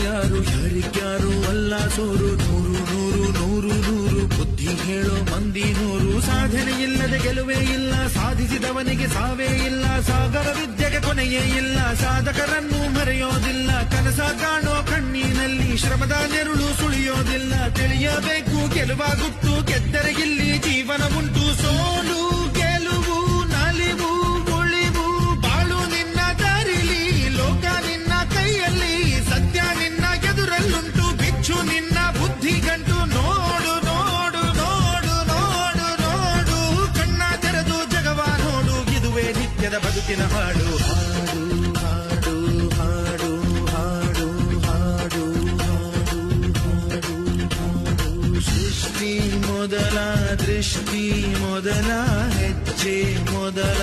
ಯಾರು ಯಾರಿಗ್ಯಾರು ಅಲ್ಲ ಸೋರು. ನೂರು ನೂರು ನೂರು ನೂರು ಬುದ್ಧಿ ಹೇಳೋ ಮಂದಿ ನೂರು. ಸಾಧನೆ ಇಲ್ಲದೆ ಗೆಲುವೇ ಇಲ್ಲ, ಸಾಧಿಸಿದವನಿಗೆ ಸಾವೇ ಇಲ್ಲ. ಸಾಗರ ವಿದ್ಯೆಗೆ ಕೊನೆಯೇ ಇಲ್ಲ, ಸಾಧಕರನ್ನು ಮರೆಯೋದಿಲ್ಲ. ಕನಸ ಕಾಣೋ ಕಣ್ಣಿನಲ್ಲಿ ಶ್ರಮದ ನೆರುಳು ಸುಳಿಯೋದಿಲ್ಲ. ತಿಳಿಯಬೇಕು ಗೆಲುವ ಗುಟ್ಟು, ಗೆದ್ದರೆ ಇಲ್ಲಿ ಜೀವನ ಉಂಟು. ಸೋಲು ಗೆಲುವು ನಲಿವು ಉಳಿವು ಬಾಳು ನಿನ್ನ ದಾರಿಲಿ, ಲೋಕ ನಿನ್ನ ಕೈಯಲ್ಲಿ, ಸತ್ಯ ನಿನ್ನ ಎದುರಲ್ಲುಂಟು. ಬಿಚ್ಚು ನಿನ್ನ ಬುದ್ಧಿ ಗಂಟು, ನೋಡು ನೋಡು ನೋಡು ನೋಡು ನೋಡು. ಕಣ್ಣ ತೆರೆದು ಜಗವ ನೋಡು, ಇದುವೇ ನಿತ್ಯದ ಬದುಕಿನ ಹಾಡು. ಹಾಡು ಹಾಡು ಹಾಡು ಹಾಡು ಹಾಡು ಹಾಡು ಹಾಡು. ಸೃಷ್ಟಿ ಮೊದಲ ದೃಷ್ಟಿ ಮೊದಲ ಹೆಜ್ಜೆ ಮೊದಲ